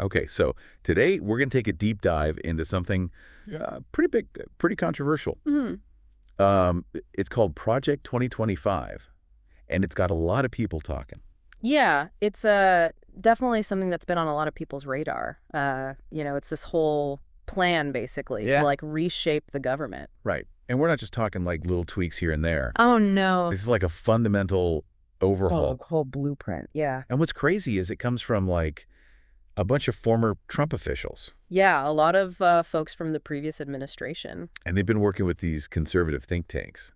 Okay, so today we're going to take a deep dive into something pretty big, pretty controversial. Hmm. It's called Project 2025, and it's got a lot of people talking. Yeah, it's definitely something that's been on a lot of people's radar. It's this whole plan basically to Yeah. like reshape the government. Right. And we're not just talking like little tweaks here and there. Oh no. This is like a fundamental overhaul. Whole blueprint. Yeah. And what's crazy is it comes from like a bunch of former Trump officials. Yeah, a lot of folks from the previous administration. And they've been working with these conservative think tanks.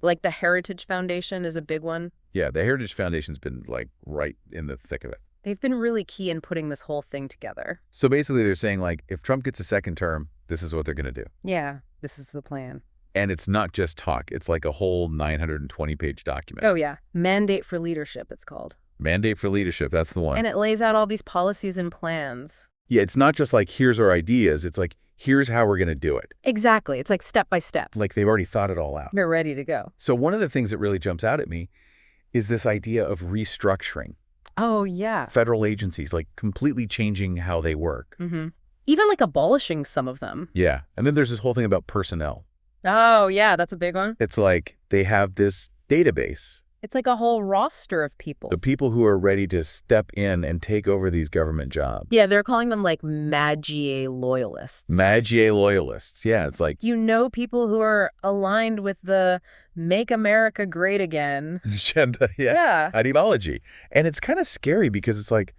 Like the Heritage Foundation is a big one. Yeah, the Heritage Foundation's been like right in the thick of it. They've been really key in putting this whole thing together. So basically they're saying like, if Trump gets a second term, this is what they're going to do. Yeah, this is the plan. And it's not just talk. It's like a whole 920-page document. Oh yeah, Mandate for Leadership it's called. Mandate for Leadership, that's the one. And it lays out all these policies and plans. Yeah, it's not just like, here's our ideas. It's like, here's how we're going to do it. Exactly. It's like step by step. Like they've already thought it all out. They're ready to go. So one of the things that really jumps out at me is this idea of restructuring Oh, yeah. federal agencies, like completely changing how they work. Even like abolishing some of them. Yeah. And then there's this whole thing about personnel. Oh, yeah, that's a big one. It's like they have this database, It's like a whole roster of people. the people who are ready to step in and take over these government jobs. Yeah, they're calling them like Magier loyalists. Magier loyalists. Yeah, it's like People who are aligned with the Make America Great Again. agenda, Yeah. ideology. And it's kind of scary because it's like,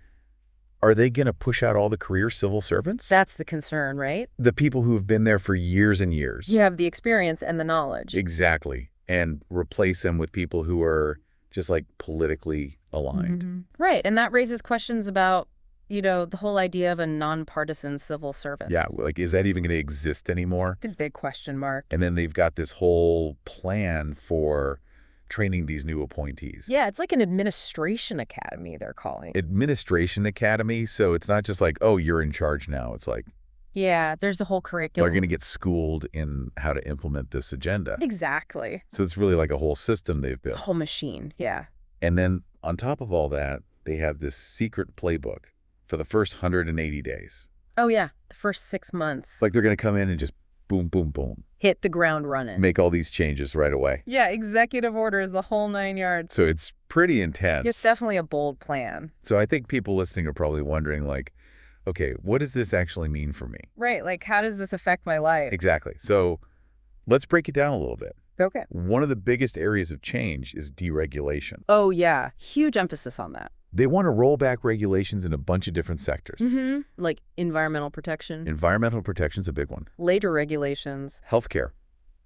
are they going to push out all the career civil servants? That's the concern, right? The people who have been there for years and years. You have the experience and the knowledge. Exactly. And replace them with people who are just like politically aligned. Right. And that raises questions about, the whole idea of a nonpartisan civil service. Yeah, like, is that even going to exist anymore? It's a big question mark. And then they've got this whole plan for training these new appointees. Yeah, it's like an administration academy, they're calling. Administration academy. So it's not just like, oh, you're in charge now. It's like Yeah, there's a whole curriculum. they're going to get schooled in how to implement this agenda. Exactly. So it's really like a whole system they've built. Whole machine, yeah. And then on top of all that, they have this secret playbook for the first 180 days. Oh, yeah, the first 6 months. It's like they're going to come in and just boom, boom, boom. Hit the ground running. Make all these changes right away. Yeah, executive orders, the whole 9 yards. So it's pretty intense. It's definitely a bold plan. So I think people listening are probably wondering like, okay, what does this actually mean for me? Right, like how does this affect my life? Exactly. So let's break it down a little bit. Okay. One of the biggest areas of change is deregulation. Oh, yeah, huge emphasis on that. They want to roll back regulations in a bunch of different sectors. Like environmental protection, Environmental protection's a big one. labor regulations, Healthcare.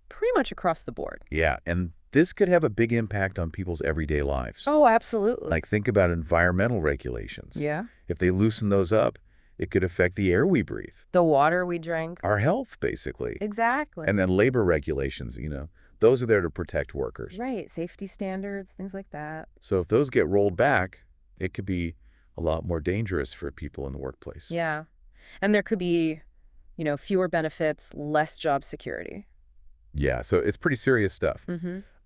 pretty much across the board. Yeah, and this could have a big impact on people's everyday lives. Oh, absolutely. Like think about environmental regulations. Yeah. If they loosen those up, it could affect the air we breathe, The water we drink. our health, basically. Exactly. And then labor regulations, those are there to protect workers. Right, safety standards, things like that. So if those get rolled back, it could be a lot more dangerous for people in the workplace. Yeah. And there could be, fewer benefits, less job security. Yeah, so it's pretty serious stuff.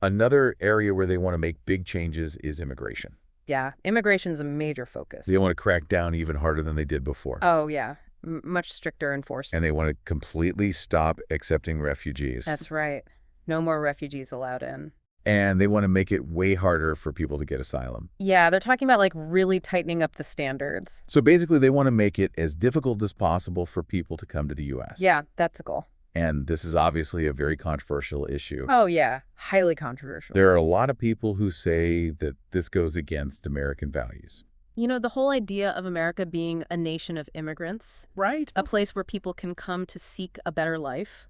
Another area where they want to make big changes is immigration. Yeah, immigration's a major focus. They want to crack down even harder than they did before. Oh, yeah. Much stricter enforcement. And they want to completely stop accepting refugees. That's right. No more refugees allowed in. And they want to make it way harder for people to get asylum. Yeah, they're talking about like really tightening up the standards. So basically, they want to make it as difficult as possible for people to come to the U.S. Yeah, that's the goal. And this is obviously a very controversial issue. Oh, yeah. Highly controversial. There are a lot of people who say that this goes against American values. The whole idea of America being a nation of immigrants, Right. a place where people can come to seek a better life.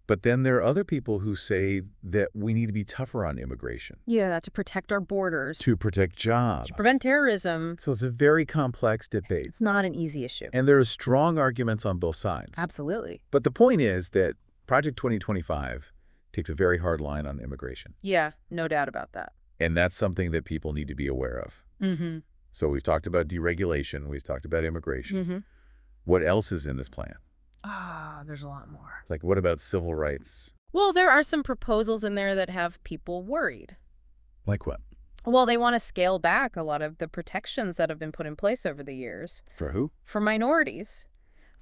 But then there are other people who say that we need to be tougher on immigration. Yeah, to protect our borders, To protect jobs. to prevent terrorism. So it's a very complex debate. It's not an easy issue. And there are strong arguments on both sides. Absolutely. But the point is that Project 2025 takes a very hard line on immigration. Yeah, no doubt about that. And that's something that people need to be aware of. So we've talked about deregulation. We've talked about immigration. What else is in this plan? There's a lot more. Like, what about civil rights? Well, there are some proposals in there that have people worried. Like what? Well, they want to scale back a lot of the protections that have been put in place over the years. For who? For minorities,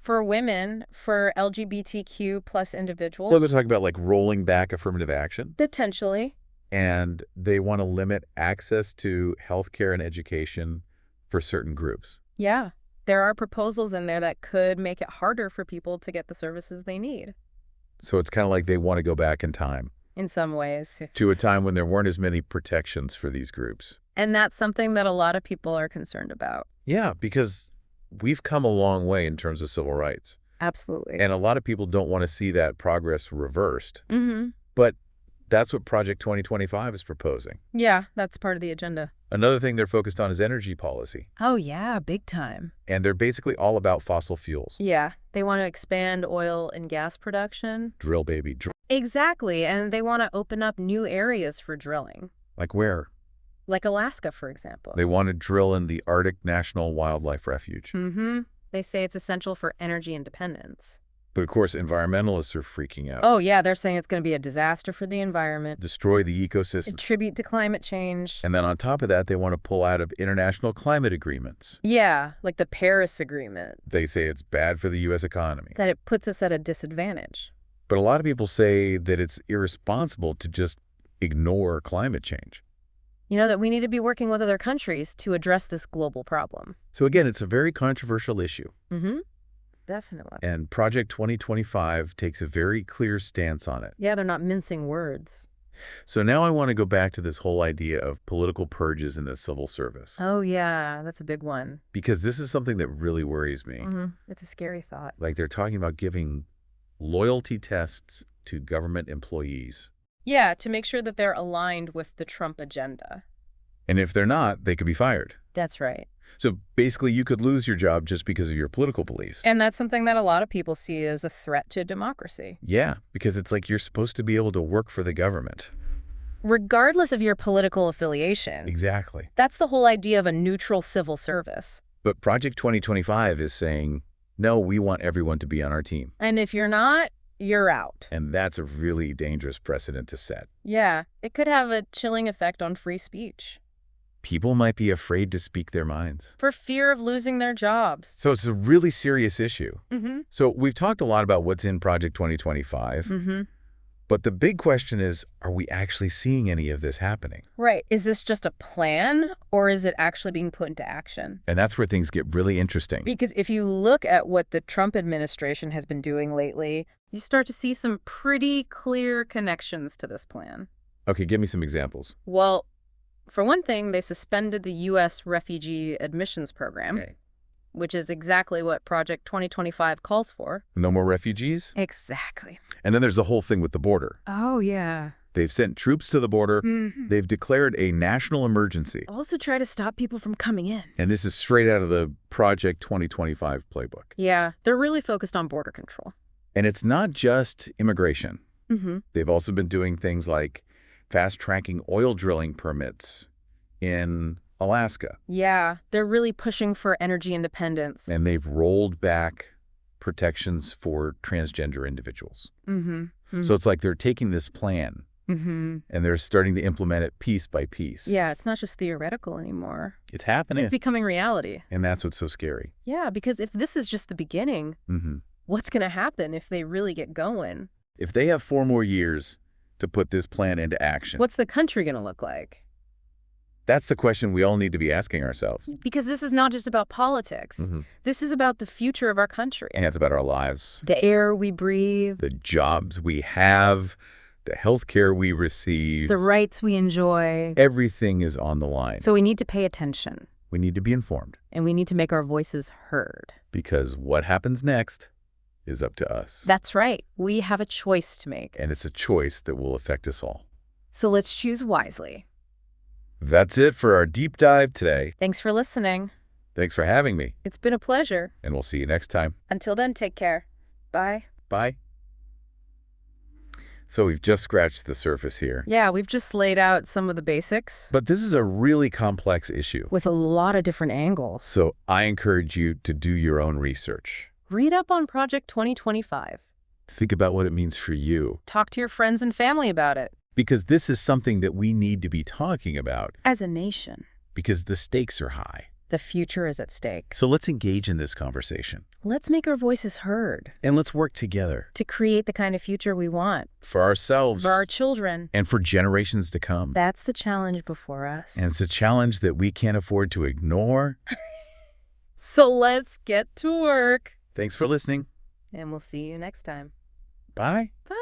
for women, for LGBTQ plus Well, individuals. they're talking about like rolling back affirmative action, Potentially. and they want to limit access to healthcare and education for certain groups. Yeah. There are proposals in there that could make it harder for people to get the services they need. So it's kind of like they want to go back in time In some ways. to a time when there weren't as many protections for these groups. And that's something that a lot of people are concerned about. Yeah, because we've come a long way in terms of civil rights. Absolutely. And a lot of people don't want to see that progress reversed. Mm-hmm. But that's what Project 2025 is proposing. Yeah, that's part of the agenda. Another thing they're focused on is energy policy. Oh, yeah, big time. And they're basically all about fossil fuels. Yeah, they want to expand oil and gas production. Drill, baby, drill. Exactly, and they want to open up new areas for drilling, Like where? like Alaska, for example. They want to drill in the Arctic National Wildlife Refuge. Mm-hmm. They say it's essential for energy independence. But of course, environmentalists are freaking out. Oh, yeah, they're saying it's going to be a disaster for the environment, Destroy the ecosystem. contribute to climate change. And then on top of that, they want to pull out of international climate agreements. Yeah, like the Paris Agreement, They say it's bad for the U.S. economy. that it puts us at a disadvantage. But a lot of people say that it's irresponsible to just ignore climate change. You know, that we need to be working with other countries to address this global problem. So again, it's a very controversial issue. Mm-hmm. Definitely. And Project 2025 takes a very clear stance on it. Yeah, they're not mincing words. So now I want to go back to this whole idea of political purges in the civil service. Oh, yeah, that's a big one. Because this is something that really worries me. Mm-hmm. It's a scary thought. Like they're talking about giving loyalty tests to government employees. Yeah, to make sure that they're aligned with the Trump agenda. And if they're not, they could be fired. That's right. So basically, you could lose your job just because of your political beliefs. And that's something that a lot of people see as a threat to democracy. Yeah, because it's like you're supposed to be able to work for the government. Regardless of your political affiliation. Exactly. That's the whole idea of a neutral civil service. But Project 2025 is saying, no, we want everyone to be on our team. And if you're not, you're out. And that's a really dangerous precedent to set. Yeah, it could have a chilling effect on free speech. People might be afraid to speak their minds. For fear of losing their jobs. So it's a really serious issue. Mm-hmm. So we've talked a lot about what's in Project 2025. Mm-hmm. But the big question is, are we actually seeing any of this happening? Right. Is this just a plan, or is it actually being put into action? And that's where things get really interesting. Because if you look at what the Trump administration has been doing lately, you start to see some pretty clear connections to this plan. Okay, give me some examples. Well, for one thing, they suspended the U.S. refugee admissions program, which is exactly what Project 2025 calls for. No more refugees? Exactly. And then there's the whole thing with the border. Oh, yeah. They've sent troops to the border. Mm-hmm. They've declared a national emergency. Also try to stop people from coming in. And this is straight out of the Project 2025 playbook. Yeah, they're really focused on border control. And it's not just immigration. Mm-hmm. They've also been doing things like fast-tracking oil drilling permits in Alaska. Yeah, they're really pushing for energy independence. And they've rolled back protections for transgender individuals. Mm-hmm. So it's like they're taking this plan Mm-hmm. and they're starting to implement it piece by piece. Yeah, it's not just theoretical anymore. It's happening. It's becoming reality. And that's what's so scary. Yeah, because if this is just the beginning, Mm-hmm. what's going to happen if they really get going? If they have 4 more years to put this plan into action, What's the country going to look like? that's the question we all need to be asking ourselves. Because this is not just about politics. Mm-hmm. This is about the future of our country. And it's about our lives, The air we breathe, the jobs we have, the health care we receive. the rights we enjoy. Everything is on the line. So we need to pay attention, We need to be informed, and we need to make our voices heard. because what happens next is up to us. That's right. We have a choice to make. And it's a choice that will affect us all. So let's choose wisely. That's it for our deep dive today. Thanks for listening. Thanks for having me, It's been a pleasure. and we'll see you next time. Until then, take care. Bye. Bye. So we've just scratched the surface here. Yeah, we've just laid out some of the basics But this is a really complex issue. with a lot of different angles. So I encourage you to do your own research. Read up on Project 2025. Think about what it means for you. Talk to your friends and family about it. Because this is something that we need to be talking about As a nation, because the stakes are high. the future is at stake. So let's engage in this conversation. Let's make our voices heard And let's work together. to create the kind of future we want. For ourselves. For our children. And for generations to come. That's the challenge before us. And it's a challenge that we can't afford to ignore. So let's get to work. Thanks for listening. And we'll see you next time. Bye. Bye.